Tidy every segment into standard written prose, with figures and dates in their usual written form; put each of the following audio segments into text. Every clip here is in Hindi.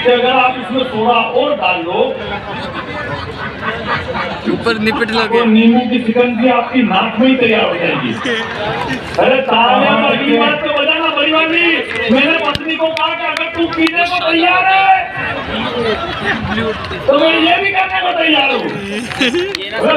कि अगर आप इसमें सोडा और डाल दो ऊपर निपट लगे तो नींबू की शिकंजी आपकी नाक में ही तैयार हो जाएगी। अरे तालियां अगली बात तो बजाना परिवारी। मैंने पत्नी को कहा कि अगर तू पीने को तैयार है तो मैं ये भी करने को तैयार हूँ।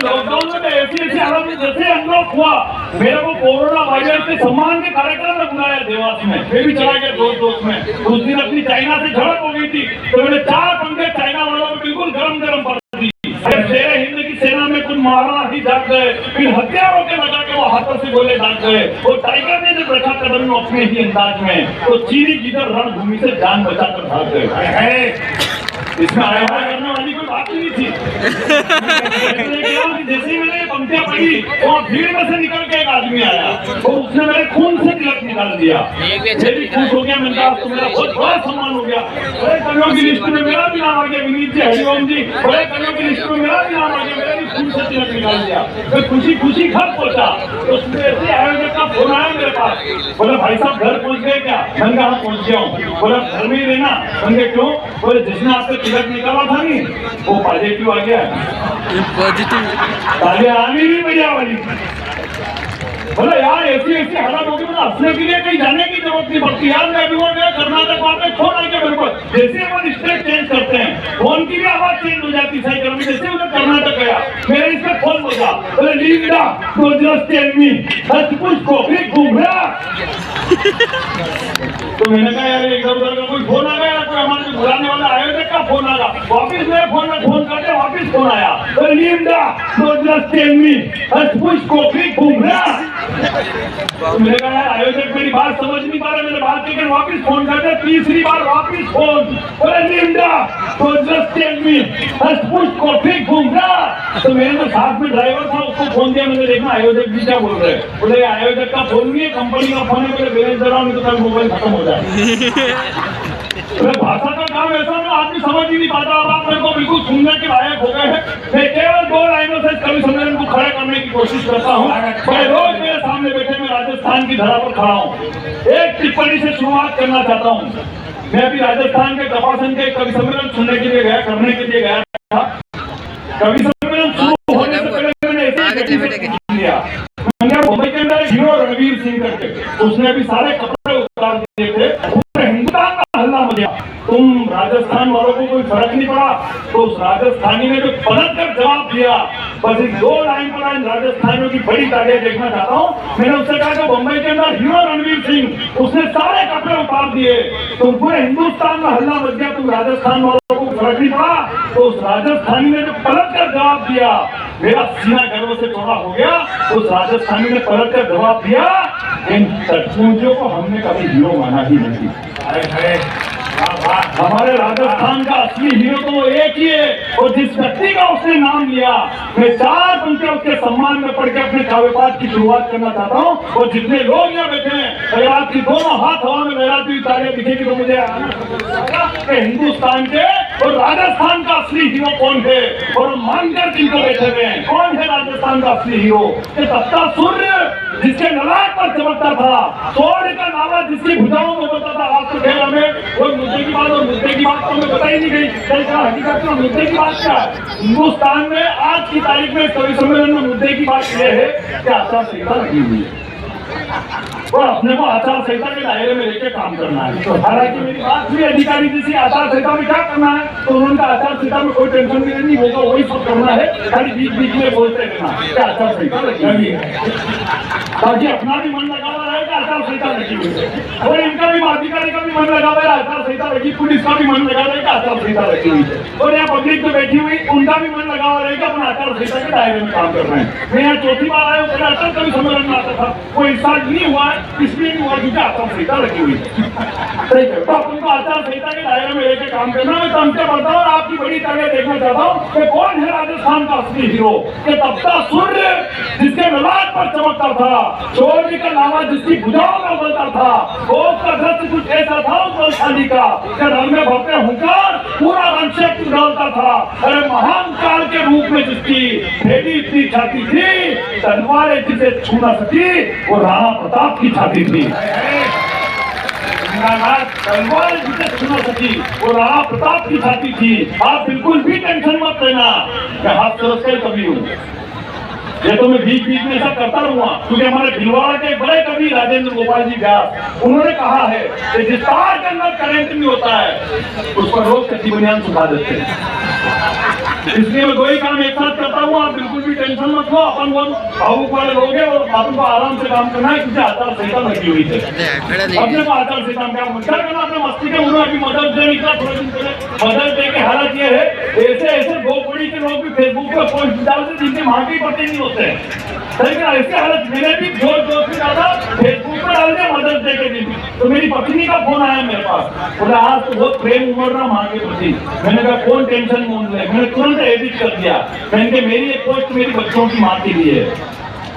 लॉकडाउन में ऐसी हालत में जैसे अनलॉक हुआ, मेरे को कोरोना वायरस के सम्मान के कार्यक्रम में बुलाया देवास में, मैं भी चला गया दोस्त में। उस दिन अपनी चाइना से झड़प हो गई थी तो मैंने 4 पंखे चाइना वालों को बिल्कुल गरम पर दी। शेरे हिंद की सेना में कुछ महाराणा ही जाग गए, फिर हथियारों के लगा के वो हाथों से गोले दाग गए। वो टाइगर ने जब रखा कदम में अपने ही अंदाज में, तो चीनी जिधर रणभूमि से जान बचाकर भाग गए। इसमें आया करने वाली कोई बात नहीं थी। जैसे मैंने पंक्तियां पढ़ी तो भीड़ में से निकल के एक आदमी आया, तो उसने मेरे खून से तिलक निकाल दिया। मैं भी खुश हो गया, मैंने कहा तो मेरा बहुत बड़ा सम्मान हो गया। बड़े कवियों की लिस्ट में मेरा भी नाम आ गया, विनीत जी, हरिओम जी, बड़े कवियों की लिस्ट में मेरा भी नाम आ गया। मेरा भी खून से तिलक निकाल दिया। मैं खुशी खुशी घर पहुंचा तो उसमें ऐसे आयोजक का फोन आया मेरे पास, बोले भाई साहब घर पहुंच गए क्या? मैंने कहा पहुंच गया हूँ। बोला घर में ही रहना? मैंने क्यों? बोले जिसने आपसे तिलक निकाला था नहीं वो पॉजिटिव आ गया। पॉजिटिव तालियां आनी नहीं बढ़िया वाली। बोला यार ऐसी हालत होगी, मतलब हंसने के लिए कहीं जाने की जरूरत नहीं पड़ती। यार मैं अभी वो गया कर्नाटक, वहां पे फोन आ गया मेरे को। जैसे अपन स्टेट चेंज करते हैं फोन की भी आवाज चेंज हो जाती है। सही करूँ जैसे उधर कर्नाटक गया, मेरे इसमें फोन बोला, बोले लीला तो जस्ट टेल मी सच कुछ कॉफी घूम रहा। तो मैंने कहा यार इधर उधर का कोई फोन आ गया, कोई हमारे बुलाने वाला आयोजक का फोन आ गया। वापिस मेरे फोन में फोन करते वापिस फोन आया, बोले लीला तो जस्ट टेल मी सच कुछ कॉफी घूम रहा। तो मैंने कहा यार आयोजक मेरी बात समझ नहीं पा रहे, मैंने बात की वापिस फोन करते, तीसरी बार वापिस फोन, बोले लीला तो जस्ट टेल मी सच कुछ कॉफी घूम रहा। तो मेरे तो साथ में ड्राइवर था, उसको फोन दिया, मैंने देखा आयोजक भी क्या बोल रहे हैं। बोले आयोजक का फोन नहीं है, कंपनी का फोन है। बोले बैलेंस दे रहा हूँ, नहीं तो कल मोबाइल खत्म हो जाए। भाषा का काम ऐसा ना आदमी समझ ही नहीं पाता। अब आप मेरे को बिल्कुल सुनने के लायक हो गए हैं। मैं केवल 2 लाइनों से कवि सम्मेलन को खड़ा करने की कोशिश करता हूँ। मैं रोज मेरे सामने बैठे मैं राजस्थान की धरा पर खड़ा हूँ। एक टिप्पणी से शुरुआत करना चाहता हूँ। मैं अभी राजस्थान के तपासन के कवि सम्मेलन सुनने के लिए गया, करने के लिए गया था। कवि सम्मेलन शुरू होने से पहले मैंने ऐसे मुंबई के अंदर हीरो रणवीर सिंह करके, उसने अभी सारे कपड़े उतार दिए थे, पूरे हिंदुस्तान का हल्ला हो गया। तुम राजस्थान वालों को कोई फर्क नहीं पड़ा? तो उस राजस्थानी ने जो पलट कर जवाब दिया, बस इन 2 लाइन पर इन राजस्थानियों की बड़ी तालियां देखना चाहता हूँ। मैंने उससे कहा कि मुंबई के अंदर हीरो रणवीर सिंह, उसने सारे कपड़े उतार दिए, तुम पूरे हिंदुस्तान में हल्ला मच गया, तुम राजस्थान वालों को फर्क नहीं पड़ा? तो उस राजस्थानी ने जो पलट कर जवाब दिया, मेरा सीना गर्व से चौड़ा हो गया। उस राजस्थानी ने पलट कर जवाब दिया, इन सचमुचों को हमने कभी हीरो माना ही नहीं। हमारे राजस्थान का असली हीरो तो वो एक ही है, और जिस व्यक्ति का उसने नाम लिया, मैं 4 पंक्तियां उसके सम्मान में पढ़ के अपने काव्य पाठ की शुरुआत करना चाहता हूँ। और जितने लोग यहाँ बैठे हैं, अगर आपकी दोनों हाथ हवा में लहराती हुई तालियां दिखेगी तो मुझे हिंदुस्तान के और राजस्थान का असली हीरो कौन है, और मानकर जिनको बैठे हुए हैं कौन है राजस्थान का असली हीरो। तप्ता सूर्य जिसके ललाट पर चमकता था, सूर्य का नाला जिसकी भुजाओं में होता था। आज तो खेल हमें कोई मुद्दे की बात, और मुद्दे की बात तो हमें बताई नहीं गई। हकीकत में मुद्दे की बात क्या है? हिंदुस्तान में आज की तारीख में कवि सम्मेलन में मुद्दे की बात यह है कि आचार संहिता लगी हुई है और अपने को आचार संहिता के दायरे में लेके काम करना है। तो हालांकि मेरी बात हुई अधिकारी जी से, आचार संहिता में क्या करना है, तो उनका आचार संहिता में कोई टेंशन नहीं होगा, वही सब करना है। खाली बीच बीच में बोलते रहना क्या आचार संहिता लगी है, ताकि अपना भी मन लगा हुआ रहेगा, आचार संहिता लगी हुई है, और इनका भी अधिकारी का भी मन लगा हुआ है, आचार संहिता लगी, पुलिस का भी मन लगा रहेगा, आचार संहिता लगी हुई है, और यहाँ पब्लिक में बैठी हुई उनका भी मन लगा हुआ रहेगा, अपना आचार संहिता के दायरे में काम कर रहे हैं। मैं यहाँ 4थी बार आया हूँ, अटल कभी सम्मेलन में आता था, कोई इस साल नहीं हुआ है, इसलिए नहीं हुआ क्योंकि आचार संहिता लगी हुई है। सही है, तो आपको आचार संहिता के दायरे में लेकर काम करना। मैं तमसे बढ़ता हूँ और आपकी बड़ी तालियां देखना चाहता हूँ कि कौन है राजस्थान का असली हीरो। कि तपता सूर्य जिसके ललाट पर चमकता था, सूर्य का नामा जिसकी भुजाओं में उबलता था, उसका दृश्य कुछ ऐसा था उस बलशाली का कि रंग में भरते हुंकार पूरा रंगशेप डालता था। अरे महान काल के रूप में जिसकी भेदी इतनी छाती थी, तलवारें जिसे छू न सकी, वो राणा प्रताप की छाती थी। तलवार जिसे सुना सकी वो राणा प्रताप की छाती थी। आप बिल्कुल भी टेंशन मत लेना, मैं हाथ तरस का कवि हूँ। ये तो मैं बीच बीच में ऐसा करता रहूंगा, क्योंकि हमारे भिलवाड़ा के बड़े कवि राजेंद्र गोपाल जी व्यास, उन्होंने कहा है कि जिस तार के अंदर करंट नहीं होता है उस पर रोज कच्ची बनियान सुखा देते हैं। इसलिए मैं दो ही काम एक साथ करता हूँ। आप बिल्कुल भी टेंशन मत लो, अपन बहुत भावुक वाले लोग हैं और अपन को आराम से काम करना है, क्योंकि आचार संहिता लगी हुई है। अपने को आचार संहिता में क्या करना, अपने मस्ती के उन्होंने अभी मदर्स डे निकला थोड़े दिन पहले। मदर्स डे के हालत ये है, ऐसे ऐसे दो पीढ़ी के लोग भी फेसबुक पर पोस्ट डालते जिनके माँ के पते नहीं होते हैं। सही कहा, इसके हालत मैंने भी जोर जोर से डाला फेसबुक पर डाल दिया मदर्स डे के दिन। तो मेरी पत्नी का फोन आया मेरे पास, बोला आज तो बहुत प्रेम उमड़ रहा माँ के प्रति। मैंने कहा कौन टेंशन मोल ले, मैंने तुरंत एडिट कर दिया। मैंने कहा मेरी एक पोस्ट मेरी बच्चों की माँ के लिए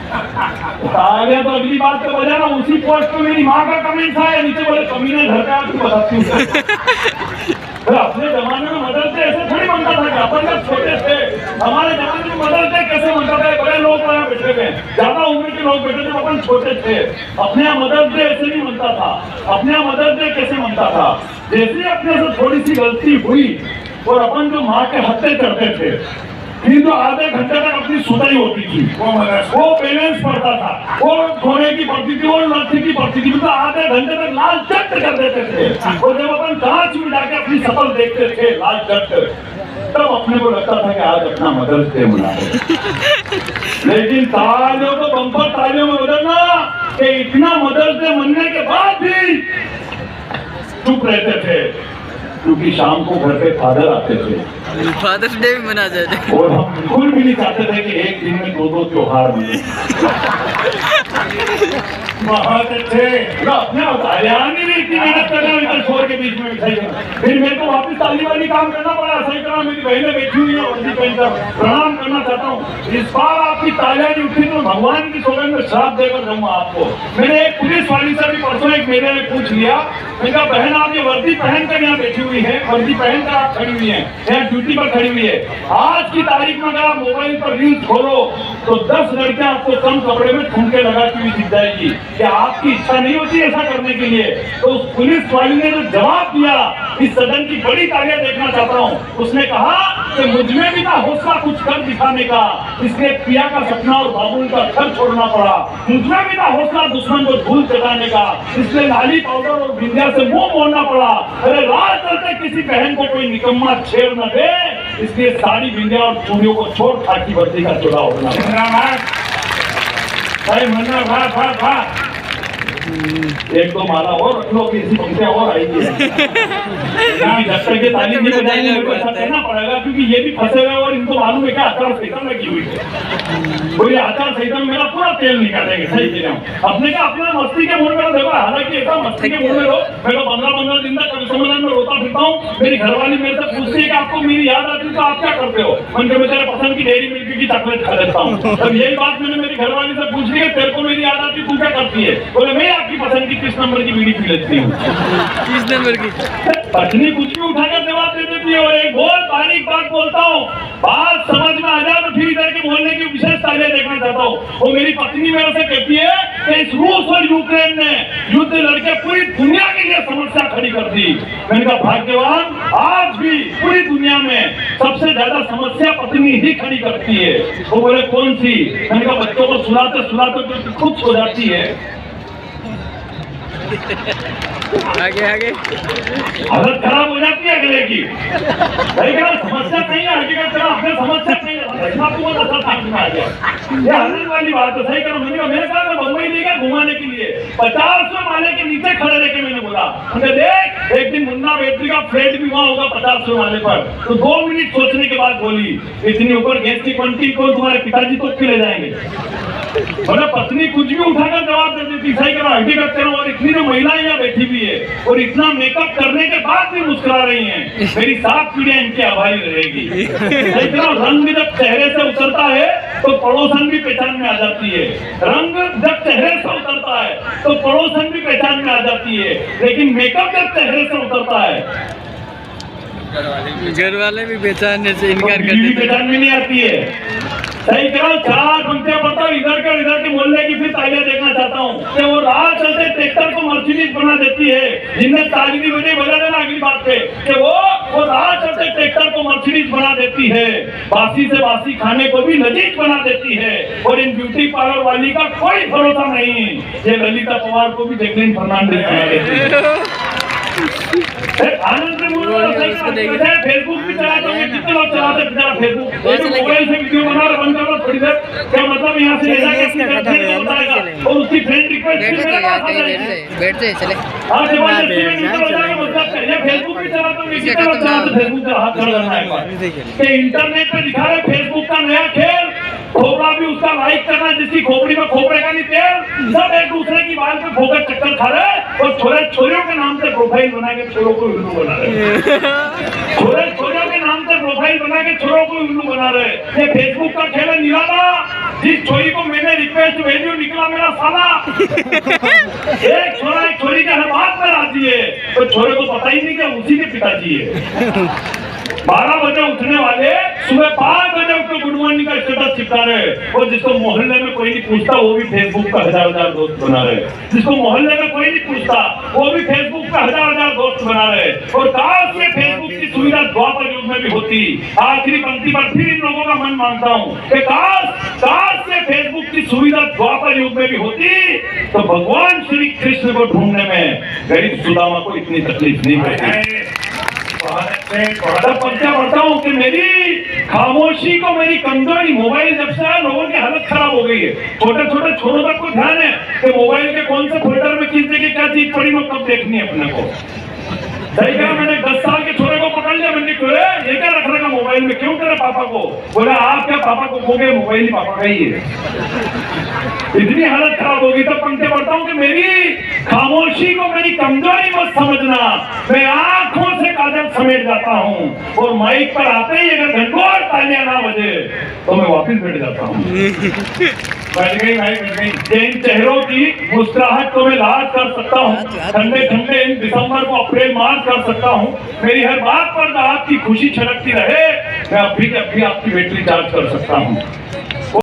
आ गया। तो अगली बात तो बजा ना, उसी पोस्ट पे मेरी माँ का कमेंट आया नीचे, बोले कमीने घर पे आपको बताती हूँ। अपने जमाने में मदर्स डे ऐसे थोड़ी मनता था कि अपन जब छोटे थे, हमारे जमाने में मदर्स डे कैसे मनता था, बड़े लोग यहाँ बैठे थे, ज्यादा उम्र के लोग बैठे थे, अपन छोटे थे। अपने यहाँ मदर्स डे ऐसे नहीं मनता था। अपने यहाँ मदर्स डे कैसे मनता था, जैसे अपने से थोड़ी सी गलती हुई और अपन जो माँ के हत्थे चढ़ते थे, फिर जो आधे घंटे तक अपनी सुताई होती थी, वो बैलेंस पड़ता था, वो धोने की पड़ती थी, वो लड़की की पड़ती थी, मतलब आधे घंटे तक लाल चट कर देते थे। और जब अपन कांच में जाके अपनी शकल देखते थे लाल चट, तब अपने को लगता था कि आज अपना मदर्स डे मनाए। लेकिन तालियों को बम्पर तालियों में बदलना कि इतना मदर्स डे मनने के बाद भी चुप रहते थे, क्योंकि शाम को घर पे फादर आते थे। फादर्स डे भी मना जाए और हम बिल्कुल भी नहीं चाहते थे कि एक दिन में दो त्योहार मिले। बहुत अच्छे, अपने हरियाणी में इतनी मेहनत कर रहे हैं शोर के बीच में सही करना। फिर मेरे को वापस ताली वाली काम करना पड़ा, सही करना। मेरी बहनें बैठी हुई है, वर्दी पहनकर प्रणाम करना चाहता हूँ। इस बार आपकी तालियां नहीं उठी तो भगवान की सौगंध में श्राप देकर जाऊंगा आपको। मैंने एक पुलिस वाली से भी परसों एक मेरे ने पूछ लिया, मैंने कहा बहन आप ये वर्दी पहन कर यहाँ बैठी हुई है, वर्दी पहनकर आप खड़ी हुई है, यहाँ ड्यूटी पर खड़ी हुई है। आज की तारीख में अगर आप मोबाइल पर रील्स खोलो तो 10 लड़कियां आपको कम कपड़े में ठुमके लगाती हुई दिख जाएगी। क्या आपकी इच्छा नहीं होती ऐसा करने के लिए? तो उस पुलिस वाली ने जो जवाब दिया, इस सदन की बड़ी तालियां देखना चाहता हूं। उसने कहा कि मुझमें भी था हौसला कुछ कर दिखाने का, इसलिए पिया का सपना और बाबुल का घर छोड़ना पड़ा। मुझमें भी था हौसला दुश्मन को धूल चटाने का, इसलिए लाली पाउडर और विंध्या से मुंह मोड़ना पड़ा। अरे रात चलते किसी बहन को कोई निकम्मा छेड़ न दे, इसलिए साड़ी विंध्या और चूड़ियों को छोड़ खाकी वर्दी का चुरा होना। एक तो माला और रख लो कि इसी पंक्तियां और आएगी। जब तक ये तालीम नहीं बजाएंगे मेरे को ऐसा करना पड़ेगा, क्योंकि ये भी फंसे हुए और इनको मालूम है क्या आचार संहिता लगी हुई है। तो ये आचार संहिता में मेरा पूरा तेल निकालेंगे। सही कह रहा हूँ। अपने का अपना मस्ती के मूड में देखो, हालांकि ऐसा मस्ती के मूड में रहो। मैं 15-15 दिन तक कवि सम्मेलन में रोता फिरता हूँ। मेरी घरवाली मेरे से पूछती है कि आपको मेरी याद आती है तो आप क्या करते हो? मैंने मैं तेरे पसंद की डेयरी मिल्क की चॉकलेट खा लेता हूँ। तब यही बात मैंने मेरी घरवाली से पूछ ली है, तेरे को मेरी याद आती तू क्या करती है? बोले मैं आपकी पसंद की 30 नंबर की बीड़ी पी लेती हूँ। 30 नंबर की पत्नी कुछ भी उठाकर जवाब दे देती है। और एक बहुत बारीक बात बोलता हूँ, बात समझ में आ जाए तो फिर इधर के बोलने की विशेष तालियां देखना चाहता हूँ। वो मेरी पत्नी मेरे से कहती है कि इस रूस और यूक्रेन ने युद्ध लड़के पूरी दुनिया के लिए समस्या खड़ी कर दी। मैंने कहा भाग्यवान, आज भी पूरी दुनिया में सबसे ज्यादा समस्या पत्नी ही खड़ी करती है। वो बोले कौन सी? मैंने कहा बच्चों को सुलाते सुलाते खुद सो जाती है। आगे आगे हालत खराब हो जाती है अगले की। समस्या नहीं है, हकीकत करो अपने समस्या नहीं है। ये हंसने वाली बात है। सही करो। मैंने कहा मैं मुंबई ले गया घुमाने के लिए, 50वें माले के नीचे खड़े रह के मैंने बोला, देख एक दिन मुन्ना बेटरी का फ्लैट भी वहाँ होगा 50वें माले पर। तो 2 मिनट सोचने के बाद बोली, इतनी ऊपर गैस की पंक्ति को तुम्हारे पिताजी तो ले जाएंगे। मतलब पत्नी कुछ भी उठाकर जवाब दे देती। सही करो, हकीकत करो। और इतनी जो महिलाएं यहाँ बैठी हुई है और इतना मेकअप करने के बाद भी मुस्कुरा रही हैं, मेरी 7 पीढ़ियां इनकी आभारी रहेगी। सही करो। रंग जब चेहरे से उतरता है तो पड़ोसन भी पहचान में आ जाती है। रंग जब चेहरे से उतरता है तो पड़ोसन भी पहचान में आ जाती है। लेकिन मेकअप जब चेहरे से उतरता है, घर वाले भी पहचानने से इनकार कर देते हैं। पहचान में नहीं आती है। सही कह रहा हूं, 4 पंक्तियां पढ़ता हूं इधर के मोहल्ले की, फिर तालियां देखना चाहता हूं कि वो राह चलते ट्रैक्टर को मर्सिडीज बना देती है। जिनने ताली भी बजा देना अगली बात पे कि वो राह चलते ट्रैक्टर को मर्सिडीज बना देती है, बासी से बासी खाने को भी लजीज बना देती है, और इन ब्यूटी पार्लर वाली का कोई भरोसा नहीं, ये ललिता पवार को भी जैकलीन फर्नांडिस बना देती है। आनंद से फेसबुक भी चलाता हूँ, कितने लोग चलाते हैं फेसबुक, मोबाइल से वीडियो बना रहा, बंद करो थोड़ी देर, क्या मतलब यहाँ से ले जाके अपनी गर्लफ्रेंड को बताएगा और उसकी फ्रेंड रिक्वेस्ट बैठते चले फेसबुक भी चलाता हूँ, कितने लोग चलाते फेसबुक का हाथ खड़ा करना है। इंटरनेट पे दिखा रहे फेसबुक का नया खेल, खोपड़ा भी उसका लाइक करना, जिसकी खोपड़ी में खोपड़े का नहीं तेल, सब एक दूसरे की बाल पे फोकस चक्कर खा रहे और छोरियों के नाम से प्रोफाइल बना के छोरों को उल्लू बना रहे, छोरियों के नाम से प्रोफाइल बना के छोरों को उल्लू बना रहे। ये फेसबुक का खेल है निराला, जिस छोरी को मैंने रिक्वेस्ट भेजी निकला मेरा साला, एक छोरा एक छोरी के हर बात में राजी है, तो छोरे को पता ही नहीं कि उसी के पिताजी है। 12 बजे उठने वाले सुबह 5 बजे उसको गुड मॉर्निंग का स्टेटस चिपका रहे, और जिसको मोहल्ले में कोई नहीं पूछता वो भी फेसबुक का हजार दोस्त बना रहे, जिसको मोहल्ले में कोई नहीं पूछता वो भी फेसबुक का हजार दोस्त बना रहे। और काश ये फेसबुक की सुविधा द्वापर युग में भी होती। आखिरी पंक्ति पर फिर इन लोगों का मन मांगता हूँ कि काश ये फेसबुक की सुविधा द्वापर युग में भी होती, तो भगवान श्री कृष्ण को ढूंढने में गरीब सुदामा को इतनी तकलीफ नहीं होती। पंक्तियां पढ़ता हूँ कि मेरी खामोशी को मेरी कमजोरी, मोबाइल जब से आया लोगों की हालत खराब हो गई है। छोटे छोटे छोरों तक को ध्यान है कि मोबाइल के कौन से फोल्डर में किस जगह क्या चीज पड़ी, मैं कब देखनी है अपने को। सही कहा मैंने, 10 साल के छोरे को पकड़ लिया, मैंने ये क्या रख रखा मोबाइल में, क्यों तेरे पापा को? बोला आप क्या पापा को खो गए, मोबाइल ही पापा का ही है। इतनी हालत खराब होगी। तब पंक्ति पढ़ता हूँ कि मेरी खामोशी को मेरी कमजोरी मत समझना, मैं आंखों से काजल समेट जाता हूँ, और माइक पर आते ही अगर घंटों तालियां ना बजे तो मैं वापिस बैठ जाता हूँ। बैठ गई। इन चेहरों की मुस्कुराहट को मैं लाज कर सकता हूँ, ठंडे ठंडे इन दिसंबर को अप्रैल मार्च कर सकता हूँ, मेरी हर बात पर आपकी खुशी छलकती रहे, मैं अभी आपकी बैटरी चार्ज कर सकता हूँ।